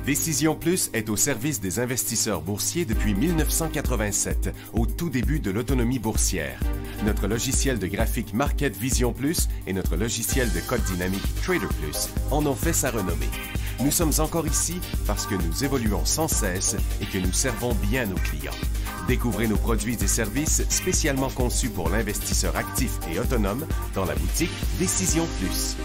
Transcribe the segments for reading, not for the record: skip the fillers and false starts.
Décision Plus est au service des investisseurs boursiers depuis 1987, au tout début de l'autonomie boursière. Notre logiciel de graphique Market Vision Plus et notre logiciel de code dynamique Trader Plus en ont fait sa renommée. Nous sommes encore ici parce que nous évoluons sans cesse et que nous servons bien nos clients. Découvrez nos produits et services spécialement conçus pour l'investisseur actif et autonome dans la boutique Décision Plus.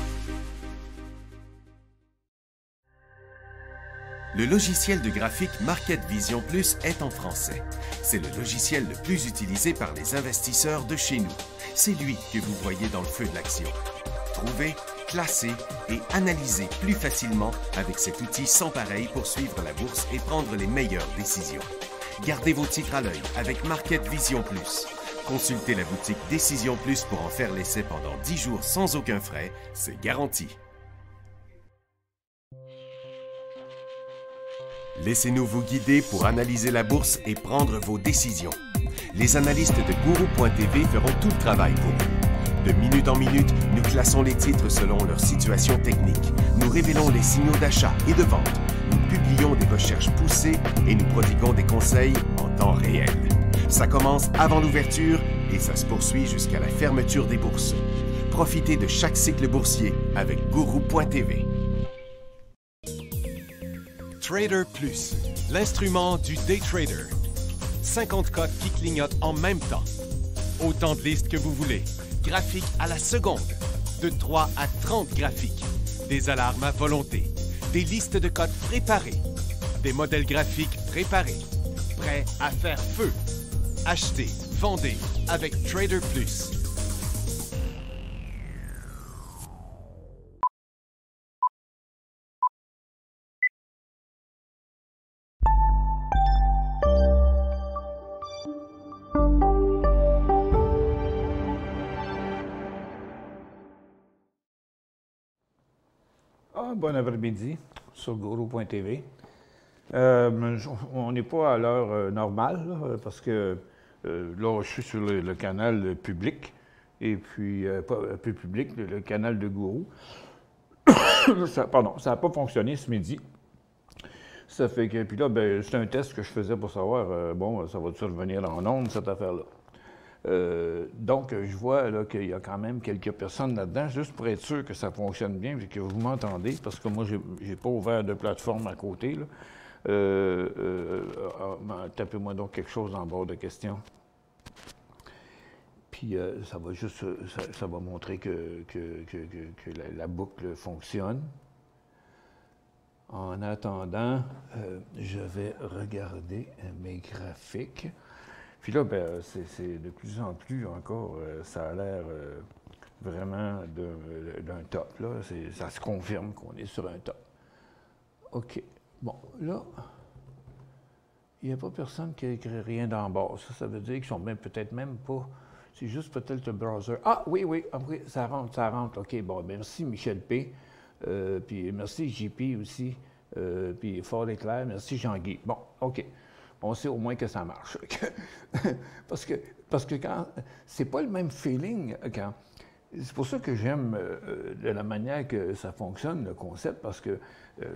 Le logiciel de graphique Market Vision Plus est en français. C'est le logiciel le plus utilisé par les investisseurs de chez nous. C'est lui que vous voyez dans le feu de l'action. Trouvez, classez et analysez plus facilement avec cet outil sans pareil pour suivre la bourse et prendre les meilleures décisions. Gardez vos titres à l'œil avec Market Vision Plus. Consultez la boutique Décision Plus pour en faire l'essai pendant 10 jours sans aucun frais, c'est garanti. Laissez-nous vous guider pour analyser la bourse et prendre vos décisions. Les analystes de Guru.tv feront tout le travail pour vous. De minute en minute, nous classons les titres selon leur situation technique. Nous révélons les signaux d'achat et de vente. Nous publions des recherches poussées et nous prodiguons des conseils en temps réel. Ça commence avant l'ouverture et ça se poursuit jusqu'à la fermeture des bourses. Profitez de chaque cycle boursier avec Guru.tv. Trader Plus, l'instrument du day trader. 50 cotes qui clignotent en même temps. Autant de listes que vous voulez. Graphiques à la seconde. De 3 à 30 graphiques. Des alarmes à volonté. Des listes de cotes préparées. Des modèles graphiques préparés. Prêts à faire feu. Achetez, vendez avec Trader Plus. Bon après-midi sur Guru.tv. On n'est pas à l'heure normale là, parce que là, je suis sur le canal public et puis, pas public, le canal de Guru. Pardon, ça n'a pas fonctionné ce midi. Ça fait que, puis là, ben, c'est un test que je faisais pour savoir, bon, ça va-tu revenir en ondes, cette affaire-là. Donc, je vois qu'il y a quand même quelques personnes là-dedans, juste pour être sûr que ça fonctionne bien et que vous m'entendez, parce que moi, je n'ai pas ouvert de plateforme à côté. Tapez-moi donc quelque chose en bord de questions. Puis, ça va juste, ça va montrer que la boucle fonctionne. En attendant, je vais regarder mes graphiques. Puis là, ben, c'est de plus en plus encore, ça a l'air vraiment d'un top. Là. Ça se confirme qu'on est sur un top. OK. Bon, là, il n'y a pas personne qui a écrit rien d'en bas. Ça veut dire qu'ils sont peut-être même pas... C'est juste peut-être le browser. Ah, oui, ça rentre. OK, bon, ben, merci Michel P. Puis merci JP aussi. Puis Fort et Clair, merci Jean-Guy. Bon, OK. On sait au moins que ça marche. parce que quand c'est pas le même feeling quand. C'est pour ça que j'aime de la manière que ça fonctionne, le concept, parce que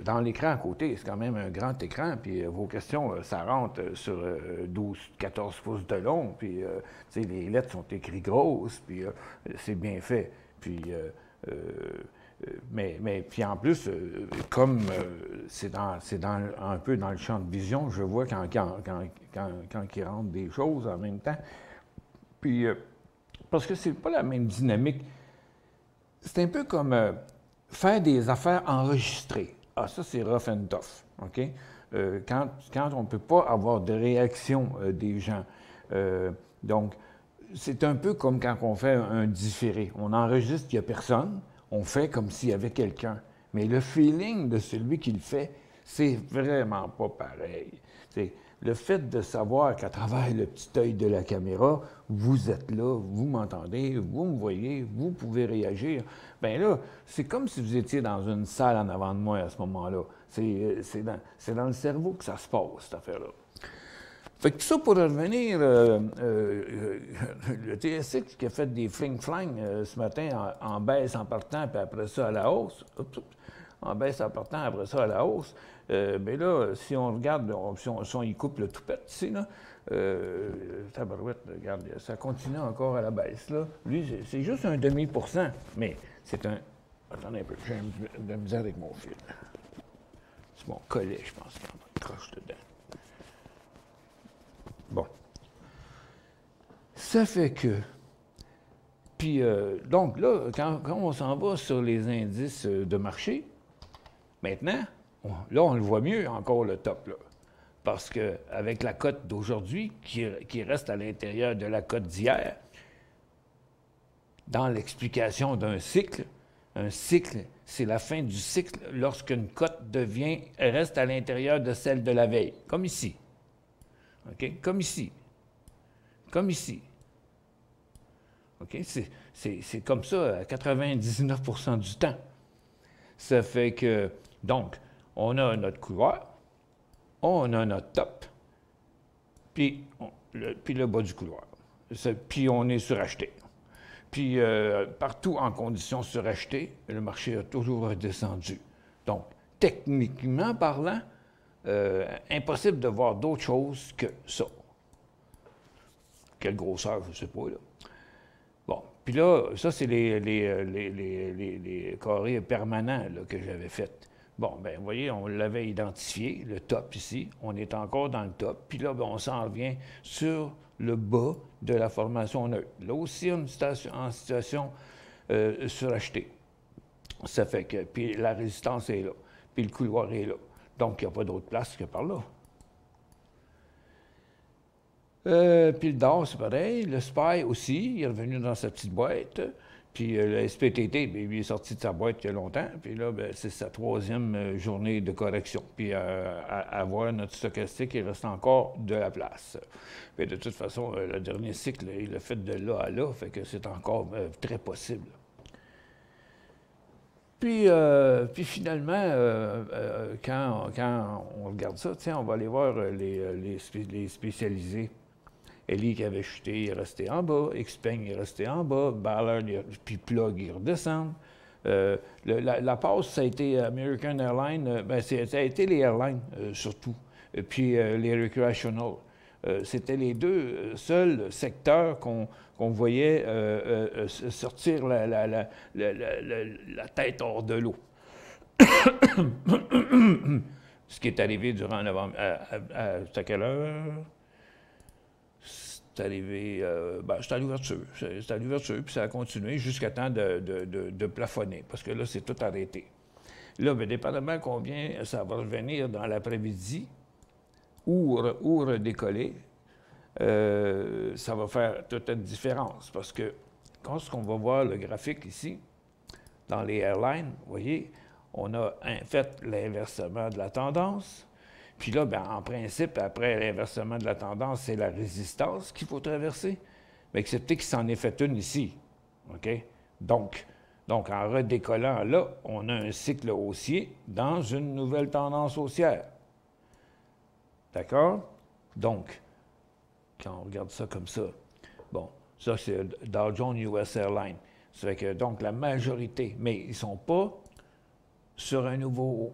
dans l'écran à côté, c'est quand même un grand écran, puis vos questions, ça rentre sur 12-14 pouces de long, puis les lettres sont écrites grosses, puis c'est bien fait. Puis mais puis en plus, comme c'est un peu dans le champ de vision, je vois quand il rentre des choses en même temps. Puis, parce que c'est pas la même dynamique. C'est un peu comme faire des affaires enregistrées. Ah, ça, c'est rough and tough, OK? Quand on ne peut pas avoir de réaction des gens. Donc, c'est un peu comme quand on fait un différé. On enregistre, il n'y a personne. On fait comme s'il y avait quelqu'un. Mais le feeling de celui qui le fait, c'est vraiment pas pareil. C'est le fait de savoir qu'à travers le petit œil de la caméra, vous êtes là, vous m'entendez, vous me voyez, vous pouvez réagir. Bien là, c'est comme si vous étiez dans une salle en avant de moi à ce moment-là. C'est dans le cerveau que ça se passe, cette affaire-là. Fait que tout ça pour revenir, le TSX qui a fait des fling-flang ce matin en baisse en partant, puis après ça à la hausse, en baisse en partant, après ça à la hausse. Mais là, si on regarde, si on y coupe le toupette ici, là, tabarouette, regarde, ça continue encore à la baisse. Là. Lui, c'est juste un demi%, mais c'est un... Attendez un peu, j'ai de la misère avec mon fil. C'est mon collet, je pense, qui en croche dedans. Bon. Ça fait que... Puis, donc là, quand on s'en va sur les indices de marché, maintenant, là, on le voit mieux encore, le top, là. Parce qu'avec la cote d'aujourd'hui, qui reste à l'intérieur de la cote d'hier, dans l'explication d'un cycle, un cycle, c'est la fin du cycle lorsqu'une cote reste à l'intérieur de celle de la veille, comme ici. OK? Comme ici. Comme ici. OK? C'est comme ça à 99% du temps. Ça fait que, donc, on a notre couloir, on a notre top, puis le bas du couloir. Puis on est suracheté. Puis partout en conditions surachetées, le marché a toujours redescendu. Donc, techniquement parlant, impossible de voir d'autre chose que ça. Quelle grosseur, je ne sais pas, là. Bon, puis là, ça, c'est les carrés permanents là, que j'avais faits. Bon, bien, vous voyez, on l'avait identifié, le top ici. On est encore dans le top. Puis là, bien, on s'en revient sur le bas de la formation neutre. Là aussi, en situation surachetée. Ça fait que, puis la résistance est là. Puis le couloir est là. Donc, il n'y a pas d'autre place que par là. Puis le DOR, c'est pareil. Le SPY aussi, il est revenu dans sa petite boîte. Puis le SPTT, bien, il est sorti de sa boîte il y a longtemps. Puis là, bien, c'est sa troisième journée de correction. Puis à voir notre stochastique, il reste encore de la place. Mais de toute façon, le dernier cycle, il l'a fait de là à là, fait que c'est encore très possible. Puis finalement, quand on regarde ça, tiens, on va aller voir les spécialisés. Eli qui avait chuté, il est resté en bas. Xpeng est resté en bas. Ballard, puis Plug, il redescend. La passe, ça a été American Airlines. Ça a été les airlines, surtout. Et puis les recreational. C'était les deux seuls secteurs qu'on voyait sortir la tête hors de l'eau. Ce qui est arrivé durant novembre. C'est à quelle heure? C'est arrivé, c'était à l'ouverture. C'était à l'ouverture, puis ça a continué jusqu'à temps de plafonner, parce que là, c'est tout arrêté. Là, bien, dépendamment combien ça va revenir dans l'après-midi ou redécoller, ça va faire toute une différence, parce que quand on va voir le graphique ici, dans les airlines, vous voyez, on a fait l'inversement de la tendance. Puis là, bien, en principe, après l'inversement de la tendance, c'est la résistance qu'il faut traverser. Mais excepté qu'il s'en est fait une ici. OK? Donc, en redécollant là, on a un cycle haussier dans une nouvelle tendance haussière. D'accord? Donc, quand on regarde ça comme ça, bon, ça, c'est Dow Jones US Airlines. Ça fait que, donc, la majorité, mais ils ne sont pas sur un nouveau haut.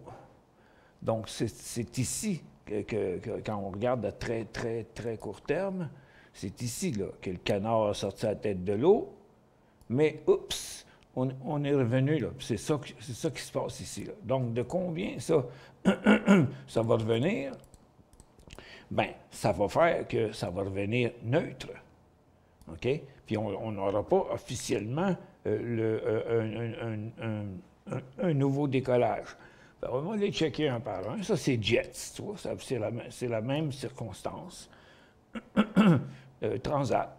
Donc, c'est ici que quand on regarde à très, très, très court terme, c'est ici là, que le canard a sorti la tête de l'eau, mais oups, on est revenu là. C'est ça qui se passe ici. Là. Donc, de combien ça, ça va revenir? Bien, ça va faire que ça va revenir neutre. OK? Puis on n'aura pas officiellement un nouveau décollage. On va les checker un par un. Ça, c'est Jets, tu vois, c'est la même circonstance. Transat.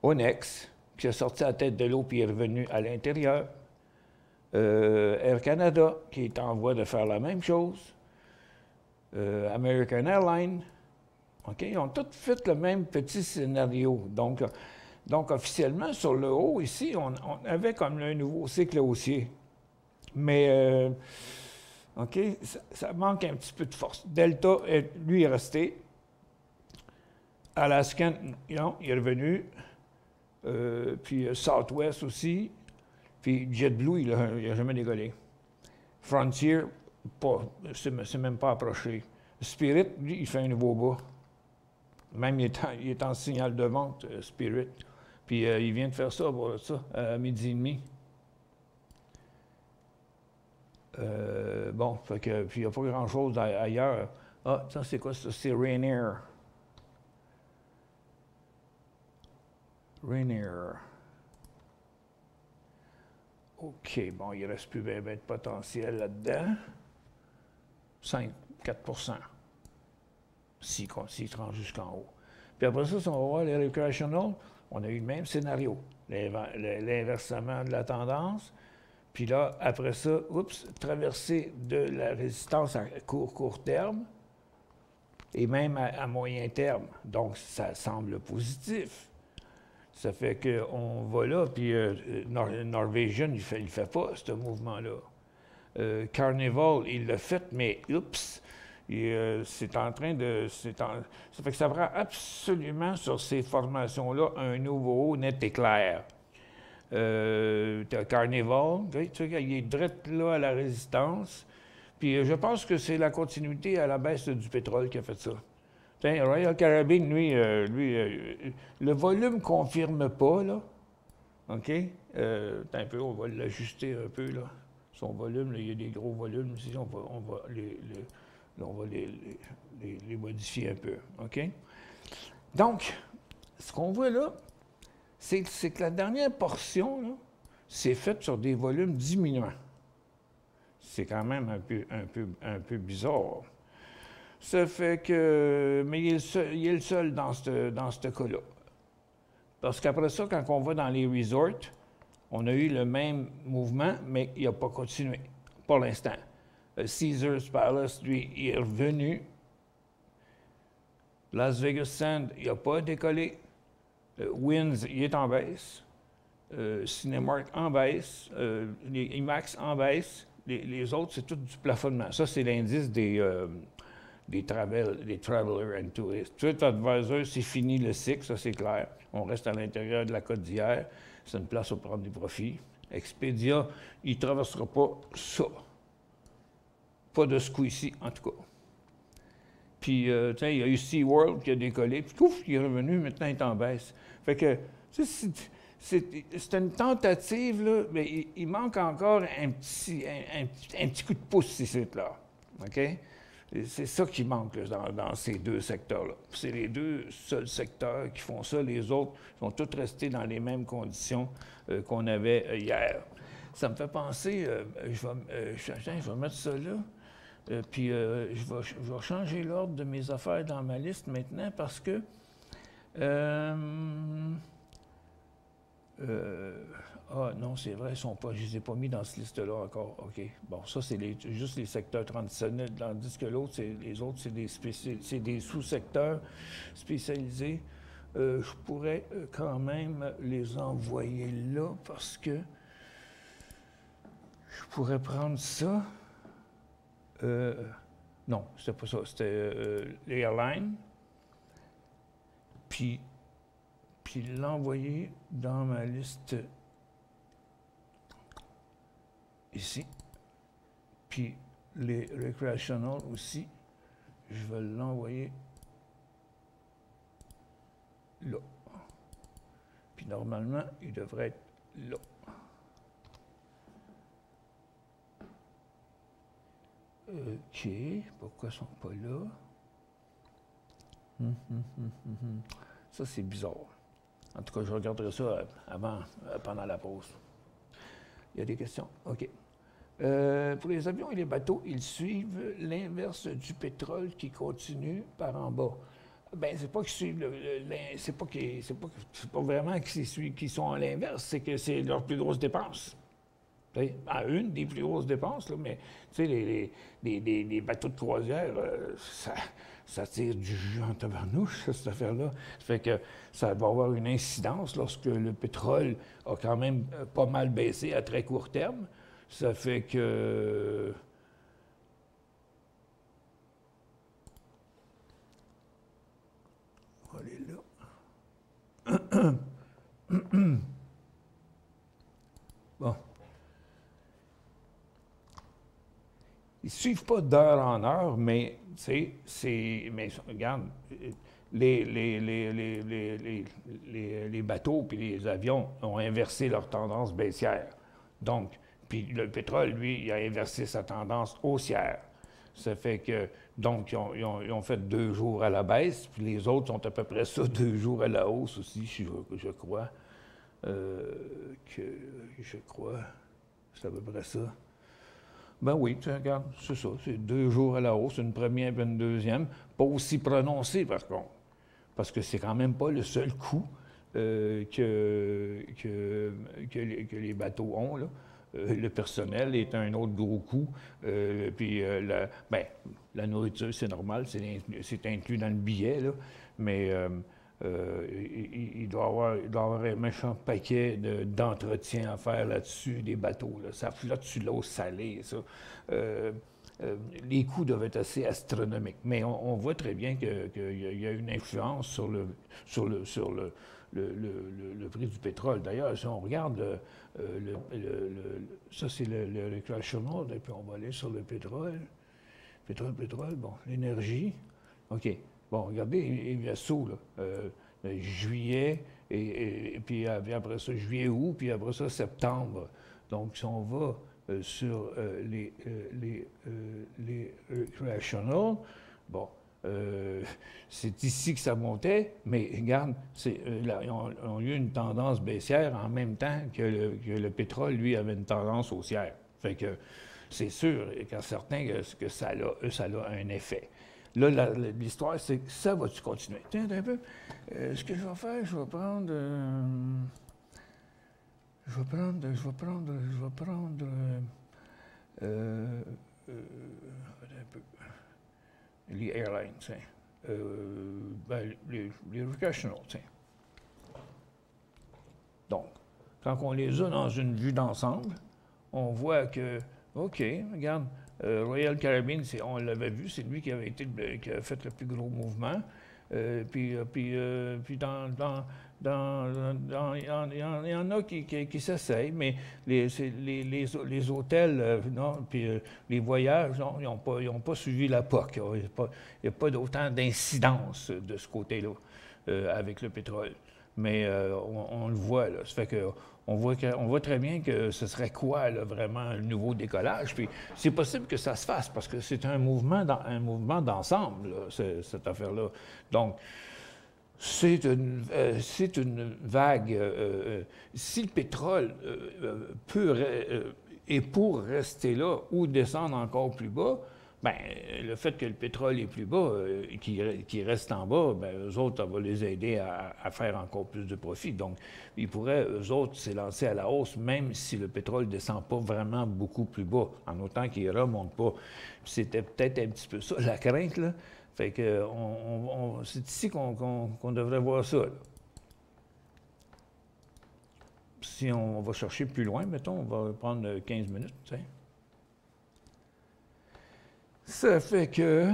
Onex, qui a sorti la tête de l'eau puis est revenu à l'intérieur. Air Canada, qui est en voie de faire la même chose. American Airlines. OK? Ils ont tous fait le même petit scénario. Donc officiellement, sur le haut, ici, on avait comme un nouveau cycle haussier. Mais, OK, ça manque un petit peu de force. Delta, lui, est resté. Alaskan, il est revenu. Puis Southwest aussi. Puis JetBlue, il n'a jamais décollé. Frontier, c'est même pas approché. Spirit, lui, il fait un nouveau bas. Même il est en signal de vente, Spirit. Puis il vient de faire ça, à midi et demi. Bon, fait que, puis il n'y a pas grand-chose ailleurs. Ah, ça, c'est quoi ça? C'est Rainier. Rainier. OK, bon, il ne reste plus bien de potentiel là-dedans. 4 s'il se rend jusqu'en haut. Puis après ça, si on va voir les recreational, on a eu le même scénario, l'inversement de la tendance. Puis là, après ça, traversée de la résistance à court terme et même à moyen terme. Donc, ça semble positif. Ça fait qu'on va là, puis Norwegian, il fait pas, ce mouvement-là. Carnival, il l'a fait, mais c'est en train de... Ça fait que ça prend absolument sur ces formations-là un nouveau haut net et clair. Carnival, tu sais, il est direct là à la résistance. Puis je pense que c'est la continuité à la baisse du pétrole qui a fait ça. Tiens, Royal Caribbean, lui, le volume ne confirme pas, là. OK? Un peu, on va l'ajuster un peu, là. Son volume, là, il y a des gros volumes ici, on va les modifier un peu. OK? Donc, ce qu'on voit là, c'est que la dernière portion, c'est faite sur des volumes diminuants. C'est quand même un peu bizarre. Ça fait que... Mais il est le seul dans ce cas-là. Parce qu'après ça, quand on va dans les resorts, on a eu le même mouvement, mais il n'a pas continué, pour l'instant. Caesars Palace, lui, il est revenu. Las Vegas Sand, il n'a pas décollé. Winds, il est en baisse. Cinemark en baisse. Les IMAX en baisse. Les autres, c'est tout du plafonnement. Ça, c'est l'indice des Travelers and Tourists. TripAdvisor, c'est fini le cycle, ça c'est clair. On reste à l'intérieur de la côte d'hier. C'est une place pour prendre des profits. Expedia, il ne traversera pas ça. Pas de ce coup-ci, en tout cas. Puis, il y a eu SeaWorld qui a décollé, puis pouf, il est revenu, maintenant il est en baisse. Fait que, c'est une tentative, là, mais il manque encore un petit coup de pouce ici, là. OK? C'est ça qui manque là, dans ces deux secteurs-là. C'est les deux seuls secteurs qui font ça. Les autres sont tous restés dans les mêmes conditions qu'on avait hier. Ça me fait penser, je vais mettre ça là, puis je vais changer l'ordre de mes affaires dans ma liste maintenant parce que ah non, c'est vrai, je ne les ai pas mis dans cette liste-là encore. OK. Bon, ça, c'est juste les secteurs traditionnels, tandis que l'autre, les autres, c'est des sous-secteurs spécialisés. Je pourrais quand même les envoyer là parce que je pourrais prendre ça. Non, c'était pas ça. C'était les airlines. Puis l'envoyer dans ma liste ici. Puis les recreational aussi, je vais l'envoyer là. Puis normalement, il devrait être là. OK, pourquoi ils ne sont pas là? Ça, c'est bizarre. En tout cas, je regarderai ça pendant la pause. Il y a des questions? OK. Pour les avions et les bateaux, ils suivent l'inverse du pétrole qui continue par en bas. Bien, c'est pas qu'ils suivent c'est pas vraiment qu'ils sont à l'inverse, c'est que c'est leur plus grosse dépense. À une des plus grosses dépenses, là, mais tu sais, les bateaux de croisière, ça tire du jus en tabarnouche, cette affaire-là. Ça fait que ça va avoir une incidence lorsque le pétrole a quand même pas mal baissé à très court terme. Ça fait que... On va aller là. Bon. ne suivent pas d'heure en heure, mais, mais regarde, les bateaux et les avions ont inversé leur tendance baissière. Donc, puis le pétrole, lui, il a inversé sa tendance haussière. Ça fait que, donc, ils ont fait 2 jours à la baisse, puis les autres sont à peu près ça, 2 jours à la hausse aussi, je crois. Je crois, c'est à peu près ça. Ben oui, tu regardes, c'est ça, c'est 2 jours à la hausse, une première et une deuxième, pas aussi prononcée par contre, parce que c'est quand même pas le seul coup que les bateaux ont, là. Le personnel est un autre gros coût. Puis la nourriture, c'est normal, c'est inclus dans le billet, là, mais il doit y avoir un méchant paquet d'entretien à faire là-dessus, des bateaux. Là. Ça flotte sur l'eau salée, ça. Les coûts doivent être assez astronomiques. Mais on voit très bien qu'il y a une influence sur le prix du pétrole. D'ailleurs, si on regarde ça, c'est le recreational, et puis on va aller sur le pétrole. Pétrole, bon, l'énergie. OK. Bon, regardez, il y a ça, là. Juillet, et puis après ça, juillet-août, puis après ça, septembre. Donc, si on va sur les recreational, bon, c'est ici que ça montait, mais regarde, ils ont eu une tendance baissière en même temps que le pétrole, lui, avait une tendance haussière. Fait que c'est sûr, quand certains, que ça a un effet. Là, l'histoire, c'est que ça va-tu continuer? Tiens, un peu. Ce que je vais faire, je vais prendre un peu. Les airlines, les recreational, Donc, quand on les a dans une vue d'ensemble, on voit que, OK, regarde, Royal Caribbean, on l'avait vu, c'est lui qui a fait le plus gros mouvement. Puis il y en a qui s'essayent, mais les hôtels, non, puis les voyages, non, ils n'ont pas suivi la POC. Il n'y a pas d'autant d'incidence de ce côté-là avec le pétrole. Mais on le voit, là. Ça fait que on voit très bien que ce serait quoi, là, vraiment, un nouveau décollage. Puis c'est possible que ça se fasse, parce que c'est un mouvement d'ensemble, cette affaire-là. Donc, c'est une vague. Si le pétrole est pour rester là ou descendre encore plus bas, bien, le fait que le pétrole est plus bas, qu'il reste en bas, bien, eux autres, ça va les aider à faire encore plus de profit. Donc, ils pourraient, eux autres, s'élancer à la hausse, même si le pétrole ne descend pas vraiment beaucoup plus bas, en autant qu'il ne remonte pas. C'était peut-être un petit peu ça, la crainte, là. Fait que c'est ici qu'on devrait voir ça, là. Si on va chercher plus loin, mettons, on va prendre 15 minutes, tu sais. Ça fait que,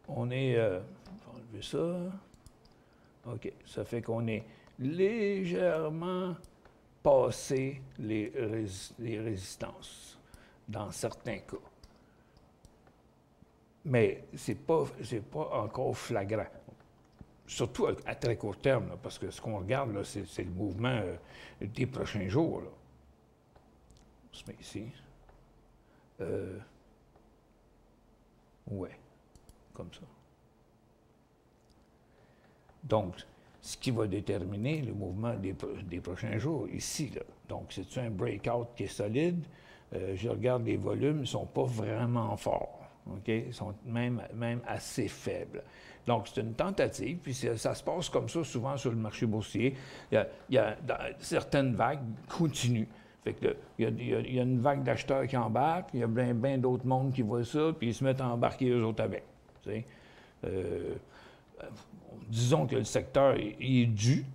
on est, on va enlever ça, OK, ça fait qu'on est légèrement passé les résistances, dans certains cas. Mais c'est pas encore flagrant, surtout à très court terme, là, parce que ce qu'on regarde, là, c'est le mouvement des prochains jours, là. On se met ici. Ouais, comme ça. Donc, ce qui va déterminer le mouvement des prochains jours, ici, là. Donc, c'est un breakout qui est solide. Je regarde les volumes, ils ne sont pas vraiment forts. OK? Ils sont même assez faibles. Donc, c'est une tentative, puis ça se passe comme ça souvent sur le marché boursier. Il y a certaines vagues continuent. Fait que il y a une vague d'acheteurs qui embarquent, il y a bien d'autres mondes qui voient ça, puis ils se mettent à embarquer eux autres avec. Disons que le secteur il est dû,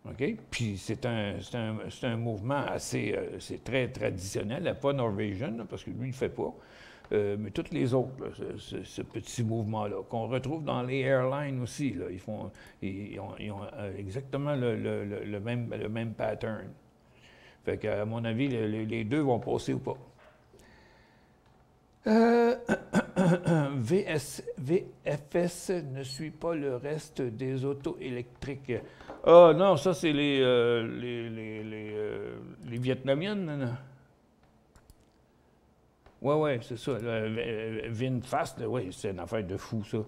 OK? Puis c'est un mouvement assez, c'est très traditionnel, pas Norwegian, là, parce que lui, il ne le fait pas. Mais toutes les autres, là, ce petit mouvement-là, qu'on retrouve dans les airlines aussi, là, ils ont exactement le même pattern. Fait qu'à mon avis, les deux vont passer ou pas. VFS ne suit pas le reste des autos électriques. Ah non, ça c'est les Vietnamiennes. Oui, c'est ça. VinFast, oui, c'est une affaire de fou, ça.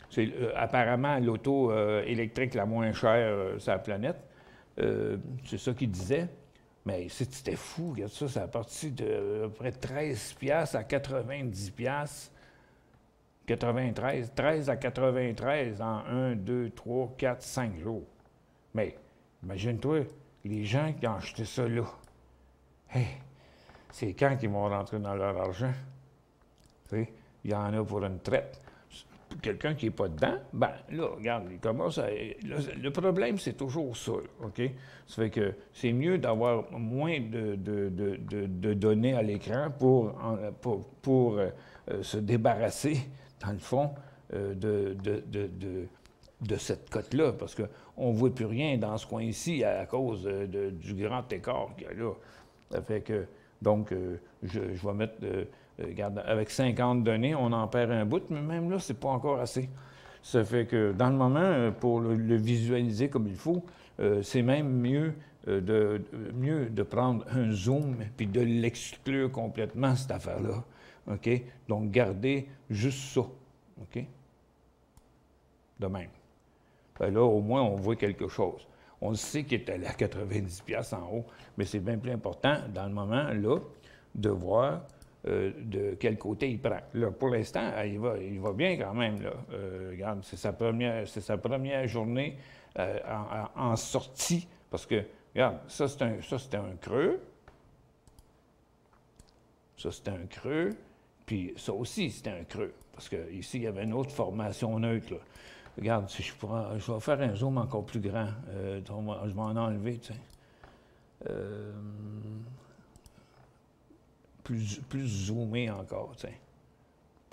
C'est apparemment l'auto électrique la moins chère sur la planète. C'est ça qu'il disait. Mais c'était fou, regarde ça, ça a parti de à peu près 13 piastres à 90 piastres. 93, 13 à 93 en 1, 2, 3, 4, 5 jours. Mais imagine-toi, les gens qui ont acheté ça là, hey, c'est quand qu'ils vont rentrer dans leur argent? Tu sais, il y en a pour une traite. Quelqu'un qui n'est pas dedans, ben là, regarde, il commence à... Le problème, c'est toujours ça, OK? Ça fait que c'est mieux d'avoir moins de données à l'écran pour se débarrasser, dans le fond, de cette cote-là, parce qu'on ne voit plus rien dans ce coin-ci à cause du grand écart qu'il y a là. Ça fait que, donc, je vais mettre... regarde, avec 50 données, on en perd un bout, mais même là, c'est pas encore assez. Ça fait que, dans le moment, pour le visualiser comme il faut, c'est même mieux de prendre un zoom puis de l'exclure complètement, cette affaire-là. OK? Donc, garder juste ça. OK? De même. Ben là, au moins, on voit quelque chose. On sait qu'il est allé à 90$ en haut, mais c'est bien plus important, dans le moment, là, de voir de quel côté il prend. Là, pour l'instant, il va bien quand même. Là. Regarde, c'est sa première journée en sortie, parce que, regarde, ça c'était un creux. Ça, c'était un creux. Puis ça aussi, c'était un creux. Parce qu'ici, il y avait une autre formation neutre. Là. Regarde, si je vais faire un zoom encore plus grand. Je vais en enlever, tu sais. Plus zoomé encore, tu sais.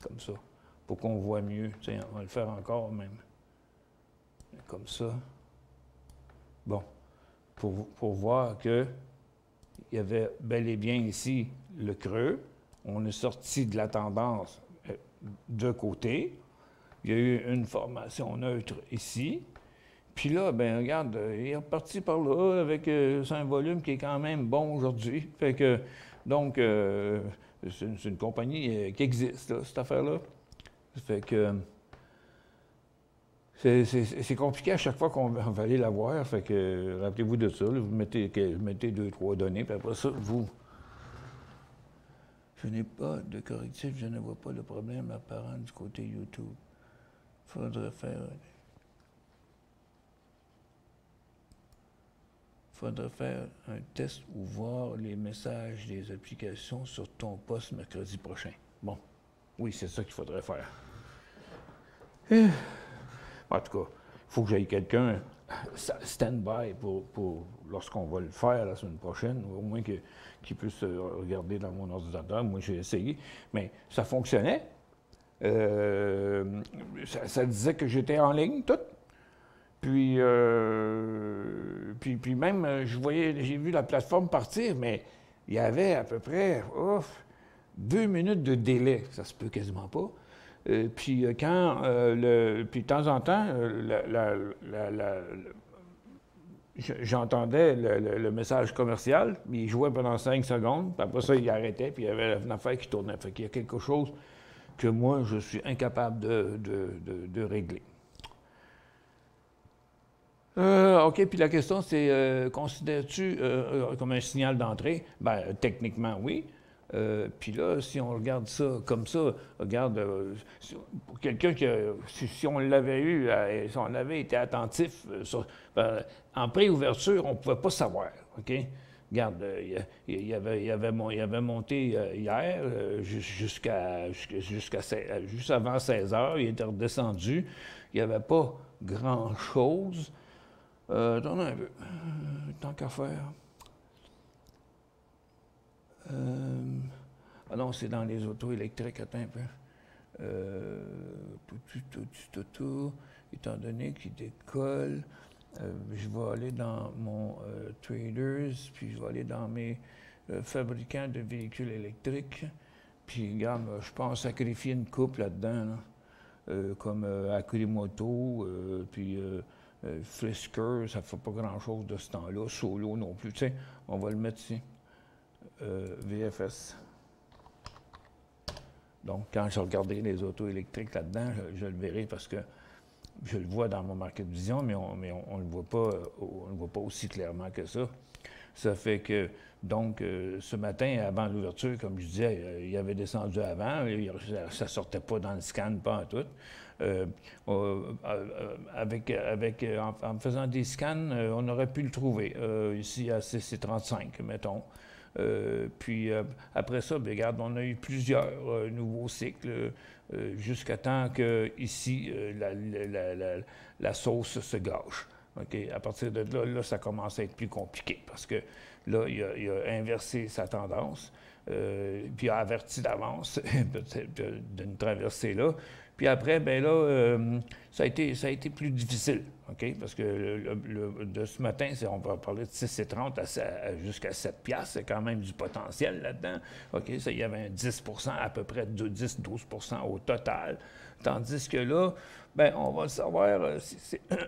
Comme ça. Pour qu'on voit mieux. Tu sais, on va le faire encore même. Comme ça. Bon. Pour voir que il y avait bel et bien ici le creux. On est sorti de la tendance de côté. Il y a eu une formation neutre ici. Puis là, ben regarde, il est reparti par là avec un volume qui est quand même bon aujourd'hui. Fait que, donc, c'est une compagnie qui existe, là, cette affaire-là. Fait que c'est compliqué à chaque fois qu'on va aller la voir. Fait que, rappelez-vous de ça. Là, vous mettez 2-3 données, puis après ça, vous... Je n'ai pas de correctif, je ne vois pas le problème apparent du côté YouTube. Faudrait faire un test ou voir les messages des applications sur ton poste mercredi prochain. Bon, oui, c'est ça qu'il faudrait faire. En tout cas, il faut que j'aille quelqu'un stand-by pour lorsqu'on va le faire la semaine prochaine, au moins qu'il puisse regarder dans mon ordinateur. Moi, j'ai essayé, mais ça fonctionnait. Ça disait que j'étais en ligne, tout. Puis même, j'ai vu la plateforme partir, mais il y avait à peu près 2 minutes de délai. Ça se peut quasiment pas. Puis quand, puis de temps en temps, j'entendais le message commercial, mais il jouait pendant 5 secondes, puis après ça, il arrêtait, puis il y avait une affaire qui tournait. Fait qu'il y a quelque chose que moi, je suis incapable de régler. OK, puis la question, c'est, considères-tu comme un signal d'entrée? Bien, techniquement, oui. Puis là, si on regarde ça comme ça, regarde, pour quelqu'un si on l'avait eu, si on avait été attentif, en pré-ouverture, on ne pouvait pas savoir, OK? Regarde, il avait monté hier juste avant 16 heures, il était redescendu, il n'y avait pas grand-chose. Attends un peu, tant qu'à faire. Ah non, c'est dans les autos électriques, attends un peu. Étant donné qu'il décolle, Je vais aller dans mon Traders, puis je vais aller dans mes fabricants de véhicules électriques. Puis, regarde, je pense sacrifier une coupe là-dedans, là, comme Akurimoto, puis Frisker, ça ne fait pas grand-chose de ce temps-là. Solo non plus. Tu sais, on va le mettre ici. VFS. Donc, quand je regarderai les autos électriques là-dedans, je le verrai parce que je le vois dans mon market vision, mais on ne le voit pas aussi clairement que ça. Ça fait que, donc, ce matin, avant l'ouverture, comme je disais, il avait descendu avant, ça ne sortait pas dans le scan, pas en tout. En faisant des scans, on aurait pu le trouver, ici à CC35, mettons. Puis après ça, bien, regarde, on a eu plusieurs nouveaux cycles jusqu'à temps que ici la sauce se gâche. Okay? À partir de là, ça commence à être plus compliqué parce que là, il a inversé sa tendance, puis il a averti d'avance d'une traversée là. Puis après, bien là, ça a été plus difficile, OK? Parce que de ce matin, on va parler de 6,30 jusqu'à 7 piastres, c'est quand même du potentiel là-dedans. OK? Ça, il y avait un 10 à peu près 10-12 au total. Tandis que là, bien, on va le savoir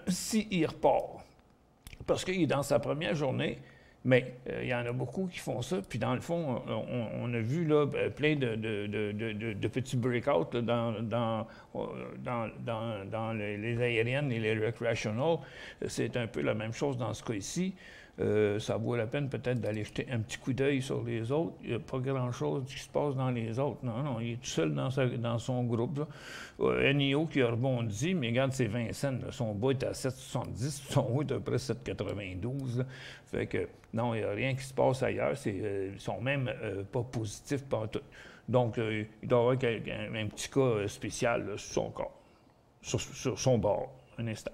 s'il repart. Parce qu'il est dans sa première journée, mais il y en a beaucoup qui font ça. Puis dans le fond, on a vu là, plein de petits breakouts dans les aériennes et les recreational. C'est un peu la même chose dans ce cas-ci. Ça vaut la peine peut-être d'aller jeter un petit coup d'œil sur les autres. Il n'y a pas grand-chose qui se passe dans les autres. Non, il est tout seul dans son groupe. NIO qui a rebondi, mais regarde, c'est 20 cents. Là. Son bas est à 7,70, son haut est à peu près 7,92. Fait que, non, il n'y a rien qui se passe ailleurs. Ils sont même pas positifs partout. Donc, il doit y avoir un petit cas spécial là, sur son corps, sur son bord. Un instant.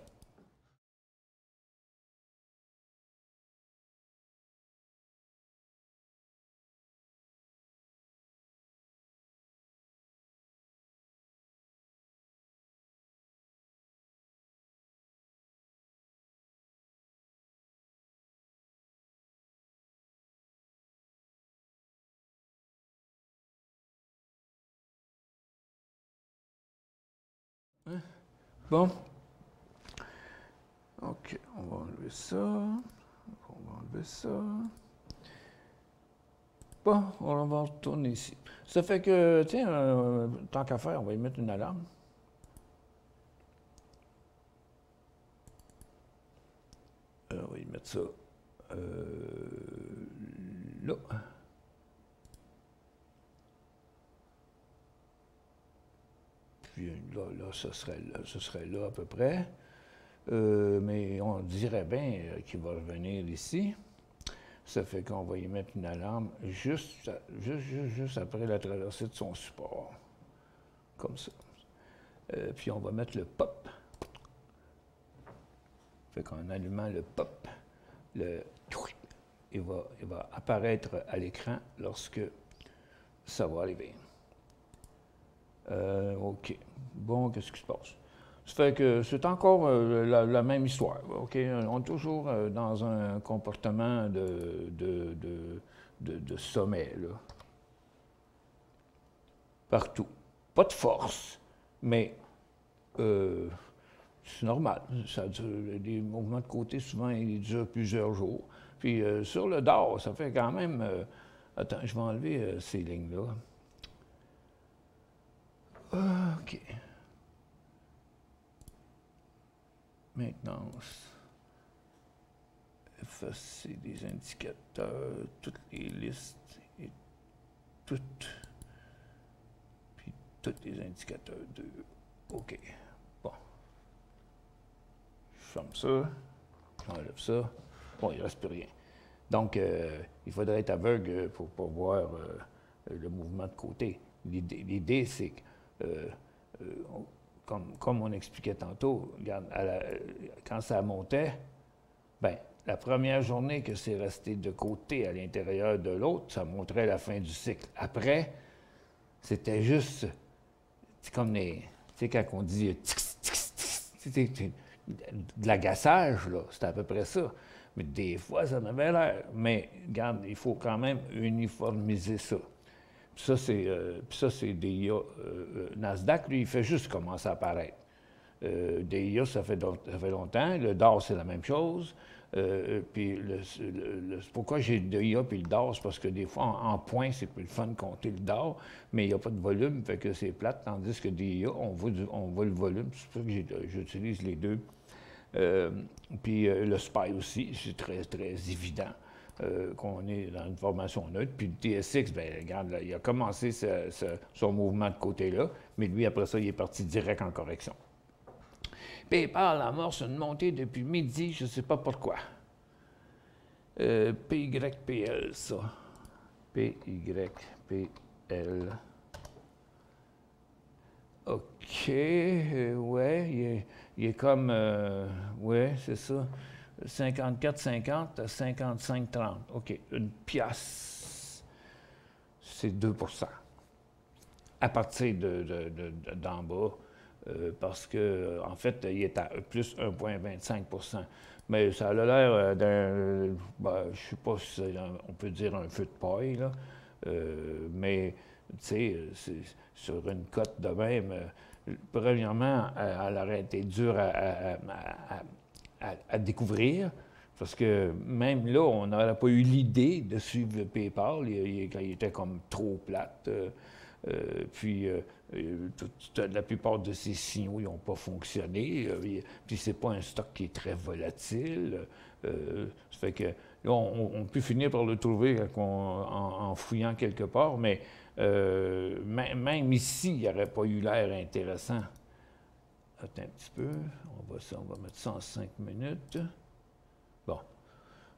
Bon. OK, on va enlever ça. On va enlever ça. Bon, on va retourner ici. Ça fait que, tiens, tant qu'à faire, on va y mettre une alarme. On va y mettre ça là. Puis là, ce serait là à peu près. Mais on dirait bien qu'il va revenir ici. Ça fait qu'on va y mettre une alarme juste après la traversée de son support. Comme ça. Puis on va mettre le pop. Fait qu'en allumant le pop, il va apparaître à l'écran lorsque ça va arriver. OK. Bon, qu'est-ce qui se passe? Ça fait que c'est encore la même histoire. OK? On est toujours dans un comportement de sommet, là. Partout. Pas de force, mais c'est normal. Ça dure, les mouvements de côté, souvent, ils durent plusieurs jours. Puis sur le DOR, ça fait quand même... attends, je vais enlever ces lignes-là. OK. Maintenance. Effacer des indicateurs, toutes les listes et toutes. Puis tous les indicateurs de. OK. Bon. Je ferme ça. J'enlève ça. Bon, il ne reste plus rien. Donc, il faudrait être aveugle pour voir le mouvement de côté. L'idée, c'est que comme on expliquait tantôt, regarde, quand ça montait, bien, la première journée que c'est resté de côté à l'intérieur de l'autre, ça montrait la fin du cycle. Après, c'était juste, c'est comme les, tu sais, quand on dit de l'agaçage, là, c'était à peu près ça. Mais des fois, ça en avait l'air. Mais, regarde, il faut quand même uniformiser ça. Puis ça, c'est DIA. Nasdaq, lui, il fait juste commencer à apparaître. DIA, ça fait longtemps. Le DOR, c'est la même chose. Puis pourquoi j'ai le DIA puis le DOR, c'est parce que des fois, en points, c'est plus le fun de compter le DOR, mais il n'y a pas de volume, fait que c'est plate, tandis que DIA, on voit le volume, c'est pour ça que j'utilise les deux. Puis le SPY aussi, c'est très, très évident qu'on est dans une formation neutre. Puis le TSX, bien, regarde, là, il a commencé son mouvement de côté-là, mais lui, après ça, il est parti direct en correction. PayPal amorce une montée depuis midi, je ne sais pas pourquoi. PYPL, ça. PYPL. OK, ouais, il est comme, ouais, c'est ça, 54,50 à 55,30. OK, une pièce, c'est 2 à partir d'en bas. Parce que, en fait, il est à plus 1,25 mais ça a l'air d'un, ben, je ne sais pas si on peut dire un feu de paille, là, mais, tu sais, sur une cote de même, premièrement, elle aurait été dure à découvrir, parce que même là, on n'aurait pas eu l'idée de suivre PayPal, il était comme trop plate. Puis la plupart de ces signaux n'ont pas fonctionné. Puis c'est pas un stock qui est très volatile. Ça fait que là, on peut finir par le trouver en fouillant quelque part, mais même ici, il n'y aurait pas eu l'air intéressant. Attends un petit peu. On va mettre ça en 5 minutes. Bon.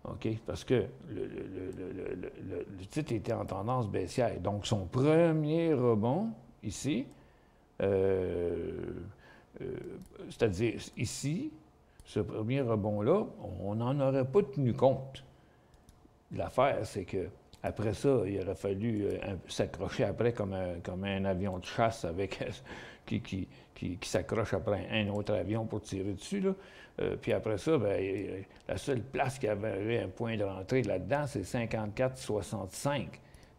OK? Parce que le titre était en tendance baissière. Donc, son premier rebond, ici, c'est-à-dire ici, ce premier rebond-là, on n'en aurait pas tenu compte. L'affaire, c'est que après ça, il aurait fallu s'accrocher après comme un avion de chasse avec qui s'accroche après un autre avion pour tirer dessus, là. Puis après ça, bien, la seule place qui avait un point de rentrée là-dedans, c'est 54,65.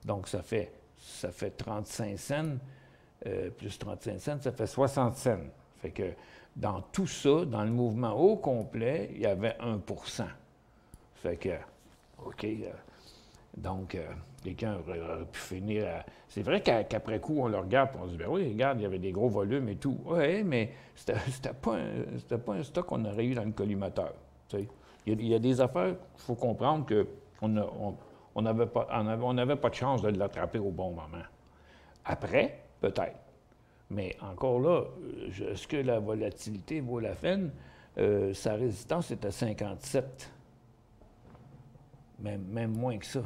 Donc, ça fait 35 cents, plus 35 cents, ça fait 60 cents. Fait que dans tout ça, dans le mouvement au complet, il y avait 1 Fait que, OK, donc, quelqu'un aurait pu finir à... C'est vrai qu'après coup, on le regarde et on se dit, bien oui, regarde, il y avait des gros volumes et tout. Oui, mais c'était pas un stock qu'on aurait eu dans le collimateur. Il y a des affaires, il faut comprendre qu'on n'avait pas de chance de l'attraper au bon moment. Après, peut-être. Mais encore là, est-ce que la volatilité vaut la peine? Sa résistance est à 57. Même moins que ça.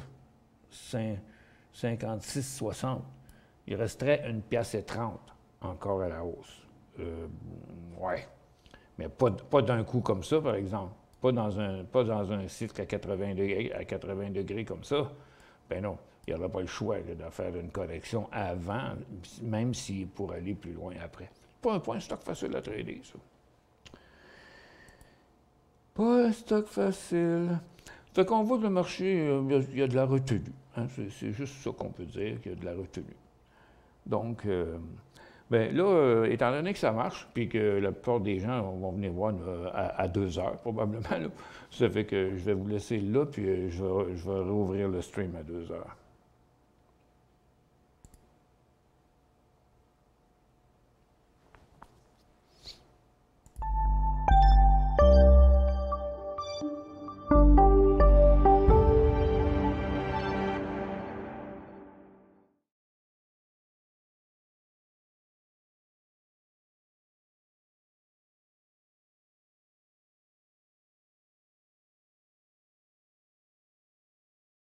56,60. Il resterait 1,30 encore à la hausse. Ouais. Mais pas d'un coup comme ça, par exemple. Pas dans un cycle à 80 degrés comme ça. Ben non, il n'y aurait pas le choix de faire une correction avant, même s'il pourrait aller plus loin après. Pas un stock facile à trader, ça. Pas un stock facile. Fait qu'on voit que le marché, il y a de la retenue. Hein? C'est juste ça qu'on peut dire, qu'il y a de la retenue. Donc, bien là, étant donné que ça marche, puis que la plupart des gens vont venir voir à 2 heures, probablement, là, ça fait que je vais vous laisser là, puis je vais rouvrir le stream à 2 heures.